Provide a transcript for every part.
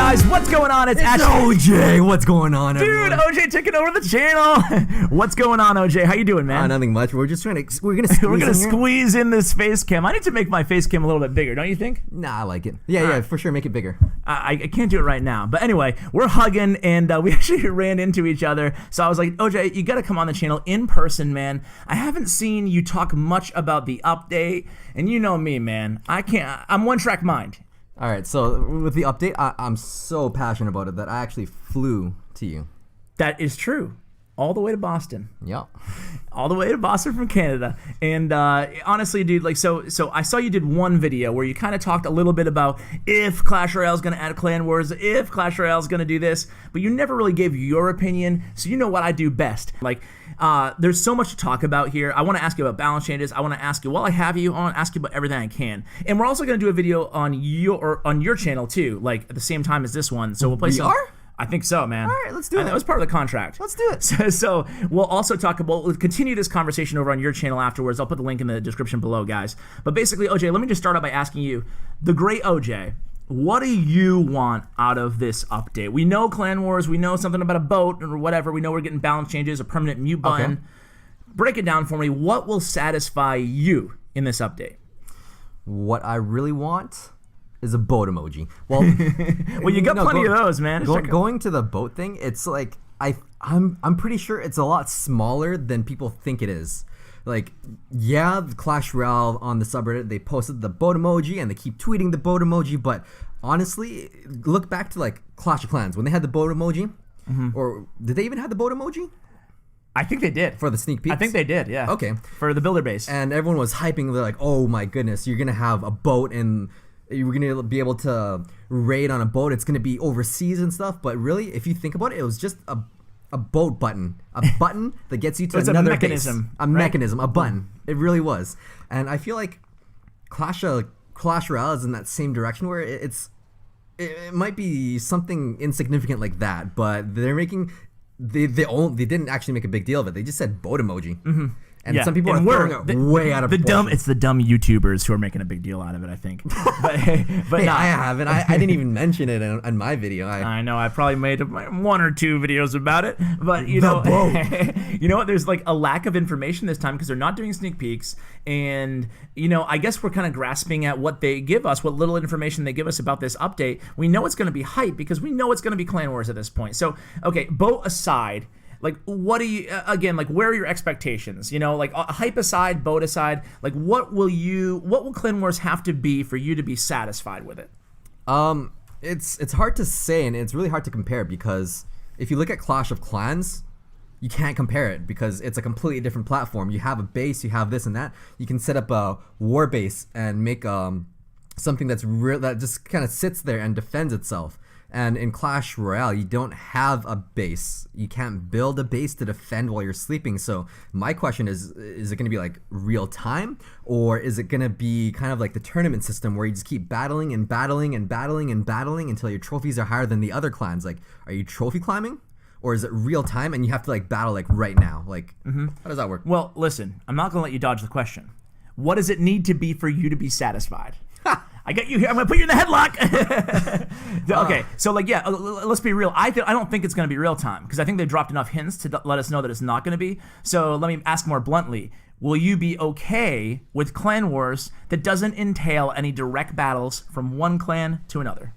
guys, what's going on? It's OJ. What's going on, dude? everyone? OJ taking over the channel. What's going on, OJ? How you doing, man? Nothing much. We're gonna squeeze in this face cam. I need to make my face cam a little bit bigger, don't you think? Nah, I like it. Yeah, for sure. Make it bigger. I can't do it right now, but anyway, we're hugging, and we actually ran into each other. So I was like, OJ, you got to come on the channel in person, man. I haven't seen you talk much about the update, and you know me, man. I'm one-track mind. All right, so with the update, I'm so passionate about it that I actually flew to you. That is true. All the way to Boston. Yep. All the way to Boston from Canada. And honestly, dude, like, so I saw you did one video where you kind of talked a little bit about if Clash Royale is going to add Clan Wars, if Clash Royale is going to do this, but you never really gave your opinion. So you know what I do best. Like, there's so much to talk about here. I want to ask you about balance changes. I want to ask you, while I have you, I want to ask you about everything I can. And we're also going to do a video on your channel too, like at the same time as this one. So we'll play some. I think so, man. All right, let's do it. That was part of the contract. Let's do it. So we'll also we'll continue this conversation over on your channel afterwards. I'll put the link in the description below, guys. But basically, OJ, let me just start out by asking you, the great OJ, what do you want out of this update? We know Clan Wars. We know something about a boat or whatever. We know we're getting balance changes, a permanent mute button. Okay. Break it down for me. What will satisfy you in this update? What I really want is a boat emoji. Well, well, you got plenty of those, man. Going to the boat thing, it's like I'm pretty sure it's a lot smaller than people think it is. Like, yeah, the Clash Royale on the subreddit, they posted the boat emoji and they keep tweeting the boat emoji, but honestly, look back to like Clash of Clans when they had the boat emoji, or did they even have the boat emoji? I think they did. For the sneak peeks? I think they did, yeah. Okay. For the builder base. And everyone was hyping, they're like, oh my goodness, you're gonna have a boat and you're going to be able to raid on a boat. It's going to be overseas and stuff. But really, if you think about it, it was just a boat button. A button that gets you to another mechanism, base. A mechanism, a button. It really was. And I feel like Clash Royale is in that same direction where it might be something insignificant like that. But they're making... They didn't actually make a big deal of it. They just said boat emoji. Mm-hmm. And some people are throwing it way out of proportion. It's the dumb YouTubers who are making a big deal out of it, I think. But hey, I haven't. I didn't even mention it in my video. I know. I probably made one or two videos about it. But you know what? There's like a lack of information this time because they're not doing sneak peeks. And I guess we're kind of grasping at what they give us, what little information they give us about this update. We know it's going to be hype because we know it's going to be Clan Wars at this point. So okay, boat aside. Like, what do you, again, like, where are your expectations? Like, hype aside, boat aside, like, what will Clan Wars have to be for you to be satisfied with it? It's hard to say, and it's really hard to compare, because if you look at Clash of Clans, you can't compare it, because it's a completely different platform. You have a base, you have this and that. You can set up a war base and make something that's real, that just kind of sits there and defends itself. And in Clash Royale, you don't have a base. You can't build a base to defend while you're sleeping. So my question is it going to be like real time? Or is it going to be kind of like the tournament system where you just keep battling and battling and battling and battling until your trophies are higher than the other clans? Like, are you trophy climbing? Or is it real time and you have to like battle like right now? Like, how does that work? Well, listen, I'm not going to let you dodge the question. What does it need to be for you to be satisfied? I got you here. I'm gonna put you in the headlock. Okay, so like, yeah, let's be real. I don't think it's gonna be real time because I think they dropped enough hints to let us know that it's not gonna be. So let me ask more bluntly: will you be okay with Clan Wars that doesn't entail any direct battles from one clan to another?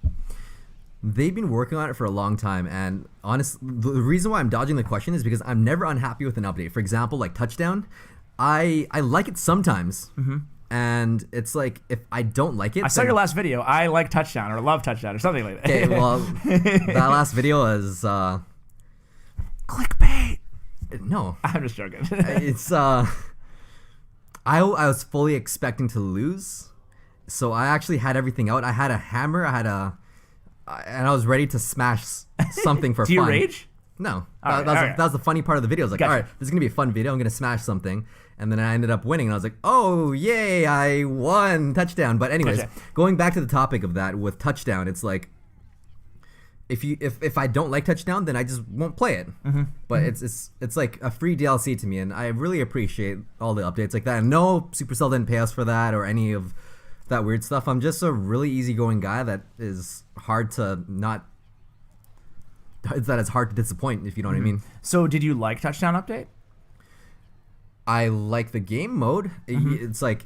They've been working on it for a long time, and honestly, the reason why I'm dodging the question is because I'm never unhappy with an update. For example, like Touchdown, I like it sometimes. And it's like, if I don't like it... I saw your last video. I like Touchdown or love Touchdown or something like that. Okay, well, that last video is... clickbait. No. I'm just joking. It's... I was fully expecting to lose. So I actually had everything out. I had a hammer. And I was ready to smash something for fun. Do you rage? No. That was the funny part of the video. I was like, all right, this is going to be a fun video. I'm going to smash something. And then I ended up winning. And I was like, oh, yay, I won. Touchdown. But anyways, going back to the topic of that with Touchdown, it's like, if I don't like Touchdown, then I just won't play it. But it's like a free DLC to me. And I really appreciate all the updates like that. And no, Supercell didn't pay us for that or any of that weird stuff. I'm just a really easygoing guy that is hard to not it's hard to disappoint, if you know what I mean. So did you like Touchdown Update? I like the game mode. It's like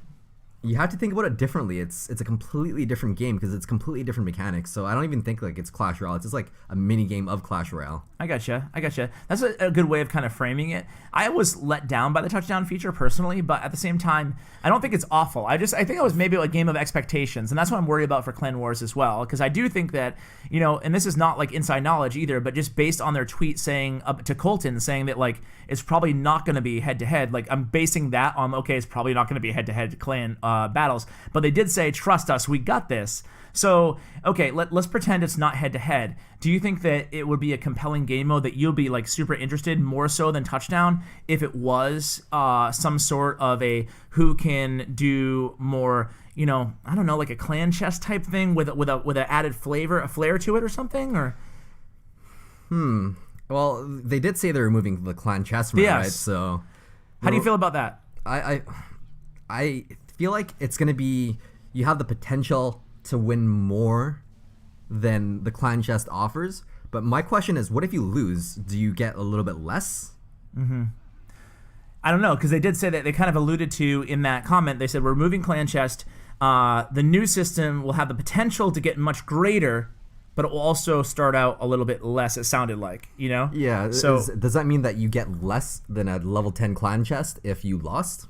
you have to think about it differently. It's a completely different game because it's completely different mechanics. So I don't even think like it's Clash Royale. It's just like a mini game of Clash Royale. I gotcha. That's a good way of kind of framing it. I was let down by the touchdown feature personally, but at the same time, I don't think it's awful. I think it was maybe a game of expectations, and that's what I'm worried about for Clan Wars as well, because I do think that, and this is not like inside knowledge either, but just based on their tweet saying to Colton saying that like it's probably not going to be head to head. Like I'm basing that on it's probably not going to be head to head clan battles, but they did say trust us, we got this. So, okay, let's pretend it's not head-to-head. Do you think that it would be a compelling game mode that you'll be, like, super interested, more so than Touchdown, if it was some sort of a who can do more, I don't know, like a clan chest type thing with an added flair to it or something? Or Well, they did say they're removing the clan chest, right? So, how do you feel about that? I feel like it's going to be, you have the potential to win more than the clan chest offers, but my question is, what if you lose? Do you get a little bit less? I don't know, because they did say that, they kind of alluded to in that comment, they said we're removing clan chest, the new system will have the potential to get much greater, but it will also start out a little bit less, it sounded like, Yeah, so does that mean that you get less than a level 10 clan chest if you lost?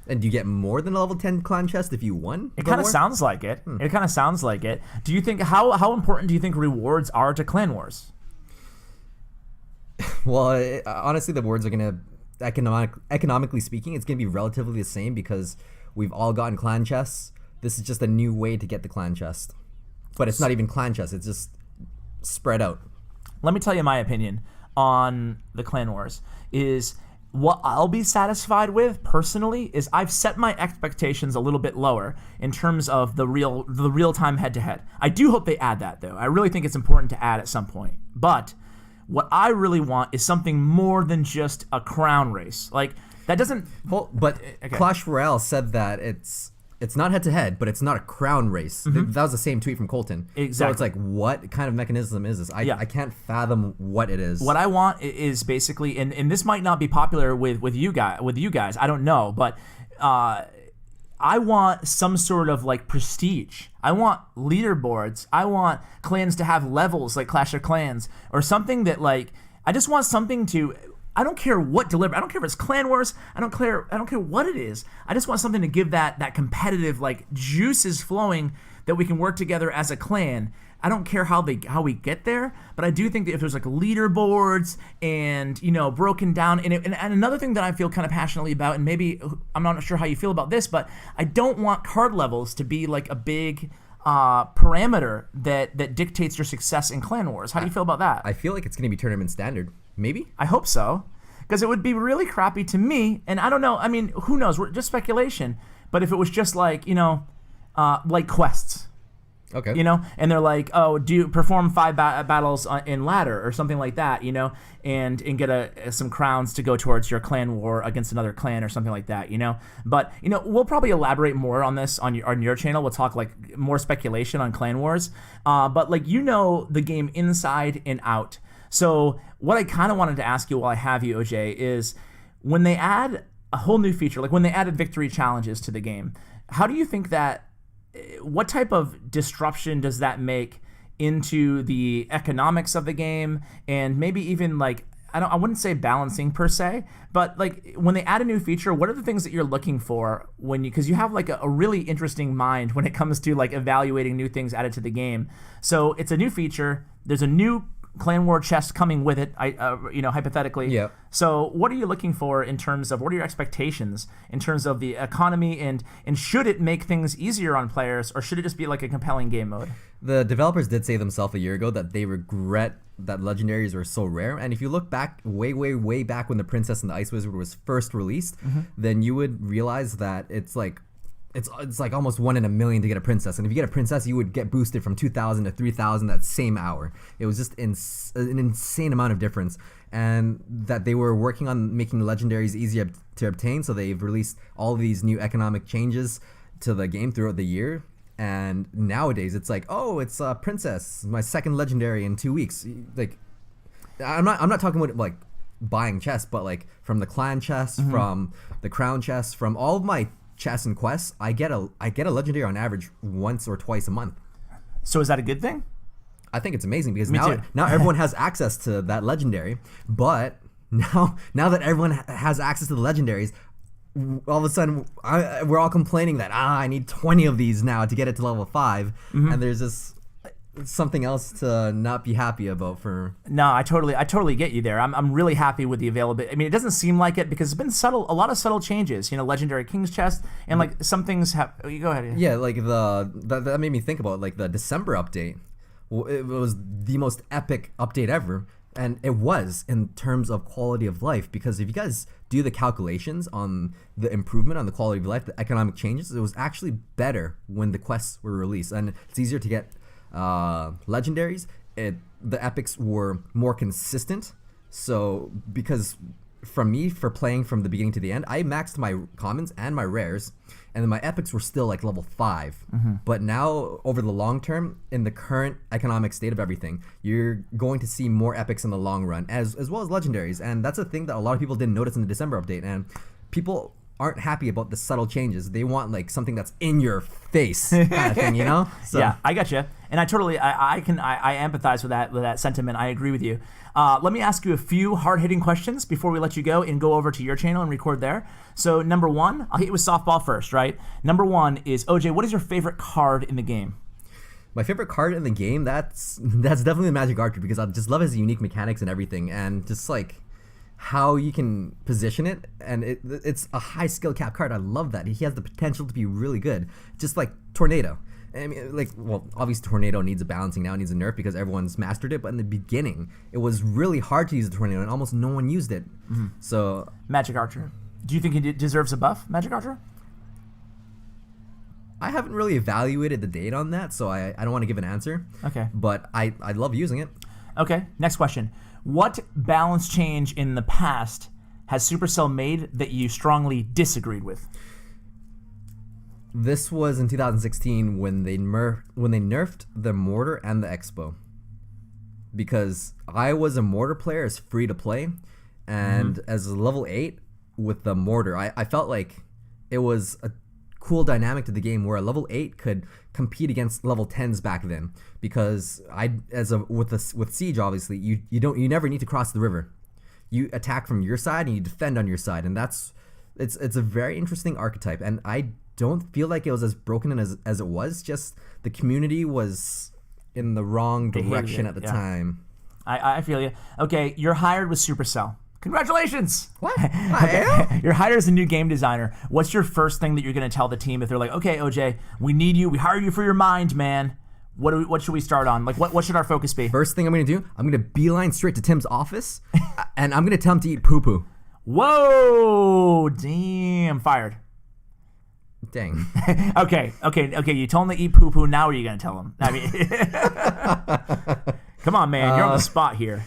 And do you get more than a level 10 clan chest if you won? It kind of sounds like it. It kind of sounds like it. Do you think how important do you think rewards are to Clan Wars? Well, honestly, the rewards are gonna economically speaking, it's gonna be relatively the same because we've all gotten clan chests. This is just a new way to get the clan chest, but it's not even clan chest. It's just spread out. Let me tell you my opinion on the Clan Wars is. What I'll be satisfied with personally is I've set my expectations a little bit lower in terms of the real time head to head. I do hope they add that though. I really think it's important to add at some point. But what I really want is something more than just a crown race. Like that doesn't. Well, but okay. Clash Royale said that it's not head to head, but it's not a crown race. That was the same tweet from Colton. Exactly. So it's like, what kind of mechanism is this? I can't fathom what it is. What I want is basically, and this might not be popular with you guys. I don't know, but I want some sort of like prestige. I want leaderboards. I want clans to have levels like Clash of Clans or something that like. I just want something to. I don't care what deliver. I don't care if it's Clan Wars. I don't care what it is. I just want something to give that competitive like juices flowing that we can work together as a clan. I don't care how we get there, but I do think that if there's like leaderboards and broken down and another thing that I feel kind of passionately about, and maybe I'm not sure how you feel about this, but I don't want card levels to be like a big parameter that dictates your success in Clan Wars. How do you feel about that? I feel like it's going to be tournament standard. Maybe? I hope so. Because it would be really crappy to me, and I don't know, I mean, who knows, we're just speculation, but if it was just like, like quests. Okay. And they're like, oh, do you perform 5 battles in ladder or something like that, and get some crowns to go towards your clan war against another clan or something like that, But, we'll probably elaborate more on this on your channel. We'll talk like more speculation on Clan Wars. But like, the game inside and out. So what I kind of wanted to ask you while I have you, OJ, is when they add a whole new feature, like when they added victory challenges to the game, how do you think that, what type of disruption does that make into the economics of the game and maybe even like, I wouldn't say balancing per se, but like when they add a new feature, what are the things that you're looking for because you have like a really interesting mind when it comes to like evaluating new things added to the game. So it's a new feature. There's a new Clan War chest coming with it, hypothetically. Yeah. So what are you looking for in terms of, what are your expectations in terms of the economy and should it make things easier on players or should it just be like a compelling game mode? The developers did say themselves a year ago that they regret that legendaries were so rare. And if you look back way back when the Princess and the Ice Wizard was first released, then you would realize that it's like almost 1 in a million to get a princess, and if you get a princess, you would get boosted from 2,000 to 3,000 that same hour. It was just an insane amount of difference, and that they were working on making legendaries easier to obtain. So they've released all these new economic changes to the game throughout the year. And nowadays, it's like, oh, it's a princess, my second legendary in 2 weeks. Like, I'm not talking about like buying chests, but like from the clan chests, from the crown chests, from all of my chests and quests, I get a legendary on average once or twice a month. So is that a good thing? I think it's amazing because Me now too. now everyone has access to that legendary, but now that everyone has access to the legendaries, all of a sudden we're all complaining that I need 20 of these now to get it to level 5, and there's this something else to not be happy about for. No, I totally get you there. I'm really happy with the availability. I mean, it doesn't seem like it because it's been a lot of subtle changes. You know, legendary King's Chest, and like some things have. You go ahead. Yeah, like that made me think about like the December update. It was the most epic update ever, and it was in terms of quality of life, because if you guys do the calculations on the improvement on the quality of life, the economic changes, it was actually better when the quests were released, and it's easier to get legendaries. The epics were more consistent. So because for playing from the beginning to the end, I maxed my commons and my rares, and then my epics were still like level 5. But now over the long term, in the current economic state of everything, you're going to see more epics in the long run, as well as legendaries. And that's a thing that a lot of people didn't notice in the December update, and people aren't happy about the subtle changes. They want like something that's in your face kind of thing, you know? So. Yeah, I got you, and I empathize with that sentiment. I agree with you. Let me ask you a few hard-hitting questions before we let you go and go over to your channel and record there. So number one, I'll hit you with softball first, right? Number one is, OJ, what is your favorite card in the game? My favorite card in the game, that's definitely the Magic Archer, because I just love his unique mechanics and everything, and just like how you can position it, and it's a high skill cap card. I love that. He has the potential to be really good, just like Tornado. I mean, like, well, obviously Tornado needs a balancing now, it needs a nerf because everyone's mastered it, but in the beginning, it was really hard to use the Tornado, and almost no one used it. So Magic Archer. Do you think he deserves a buff, Magic Archer? I haven't really evaluated the data on that, so I don't want to give an answer. Okay. But I love using it. Okay, next question. What balance change in the past has Supercell made that you strongly disagreed with? This was in 2016 when they nerfed the Mortar and the Expo. Because I was a Mortar player as free to play, and as a level 8 with the Mortar, I felt like it was a cool dynamic to the game where a level 8 could compete against level 10s back then, because with Siege, obviously you never need to cross the river. You attack from your side and you defend on your side, and it's a very interesting archetype, and I don't feel like it was as broken as it was. Just the community was in the wrong direction at the time. I feel you. Okay, you're hired with Supercell. Congratulations! What? I am? You're hired as a new game designer. What's your first thing that you're going to tell the team if they're like, okay, OJ, we need you. We hired you for your mind, man. What should we start on? Like, what should our focus be? First thing I'm going to do, I'm going to beeline straight to Tim's office, and I'm going to tell him to eat poo-poo. Whoa! Damn, fired. Dang. Okay. You told him to eat poo-poo. Now what are you going to tell him? I mean, come on, man. You're on the spot here.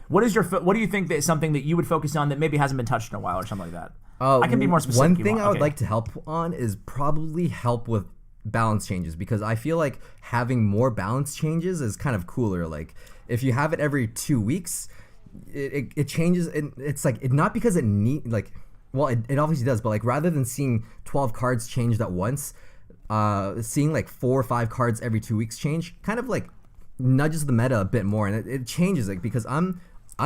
What do you think that is something that you would focus on that maybe hasn't been touched in a while or something like that? I can be more specific. One thing I would like to help on is probably help with balance changes, because I feel like having more balance changes is kind of cooler. Like if you have it every 2 weeks, it changes, and it's like not because it it obviously does, but like rather than seeing 12 cards changed at once, seeing like 4 or 5 cards every 2 weeks change kind of like nudges the meta a bit more, and it changes it, because I'm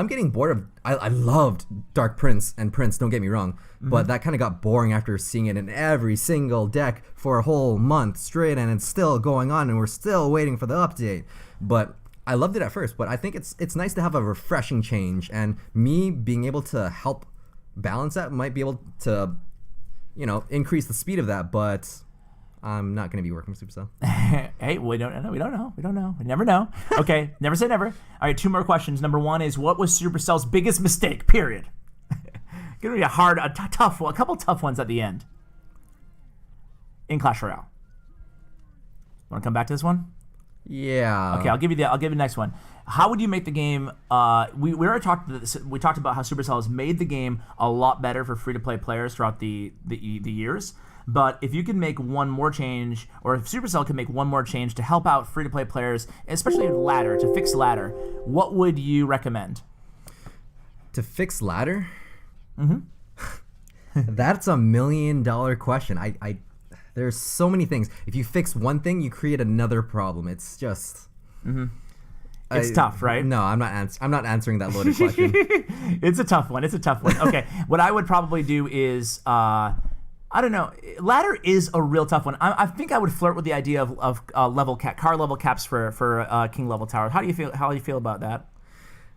getting bored of. I loved Dark Prince and Prince, don't get me wrong, but that kind of got boring after seeing it in every single deck for a whole month straight, and it's still going on, and we're still waiting for the update. But I loved it at first, but I think it's nice to have a refreshing change, and me being able to help balance that might be able to, increase the speed of that, but I'm not going to be working with Supercell. Hey, we don't know. We never know. Okay, never say never. All right, 2 more questions. Number 1 is, what was Supercell's biggest mistake, period? Gonna be a tough one, a couple tough ones at the end. In Clash Royale. Want to come back to this one? Yeah. Okay, I'll give you the next one. How would you make the game? We already talked about this. We talked about how Supercell has made the game a lot better for free-to-play players throughout the years. But if you could make one more change, or if Supercell could make one more change to help out free-to-play players, especially ladder, to fix ladder, what would you recommend? To fix ladder? That's $1 million question. There's so many things. If you fix one thing, you create another problem. It's just... It's tough, right? No, I'm not answering that loaded question. It's a tough one. Okay, what I would probably do is... I don't know. Ladder is a real tough one. I think I would flirt with the idea of car level caps for king level towers. How do you feel about that?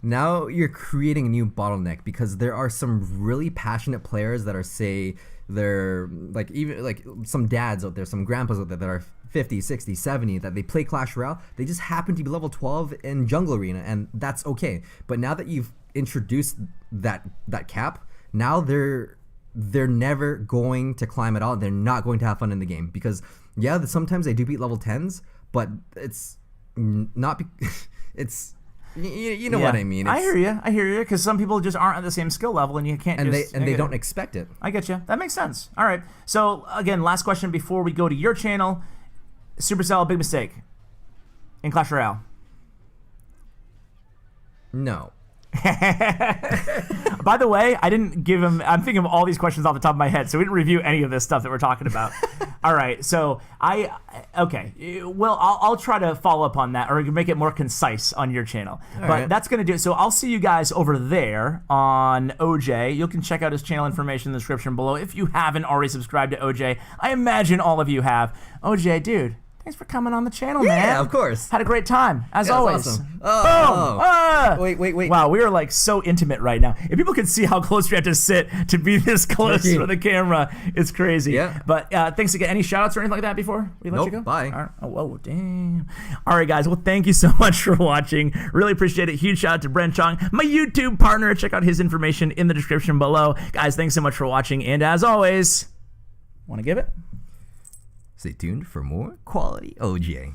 Now you're creating a new bottleneck because there are some really passionate players that are, say, they're like, even like some dads out there, some grandpas out there that are 50, 60, 70, that they play Clash Royale. They just happen to be level 12 in Jungle Arena, and that's okay. But now that you've introduced that cap, now they're never going to climb at all. They're not going to have fun in the game because, yeah, sometimes they do beat level 10s, but it's not. It's you know what I mean. I hear you, because some people just aren't at the same skill level, and you can't. And they don't expect it. I get you. That makes sense. All right. So again, last question before we go to your channel. Supercell, big mistake in Clash Royale? No. By the way, I didn't give him. I'm thinking of all these questions off the top of my head, so we didn't review any of this stuff that we're talking about. All right, so okay. Well, I'll try to follow up on that, or make it more concise on your channel. But right. That's gonna do it. So I'll see you guys over there on OJ. You can check out his channel information in the description below if you haven't already subscribed to OJ. I imagine all of you have. OJ, dude. Thanks for coming on the channel, man. Yeah, of course. Had a great time, as always. Awesome. Boom! Ah! Wait. Wow, we are like so intimate right now. If people could see how close we have to sit to be this close for the camera, it's crazy. Yeah. But thanks again. Any shout outs or anything like that before we let you go? Bye. All right. Oh, whoa, damn. All right, guys. Well, thank you so much for watching. Really appreciate it. Huge shout out to Bren Chong, my YouTube partner. Check out his information in the description below. Guys, thanks so much for watching. And as always, want to give it? Stay tuned for more quality OJ.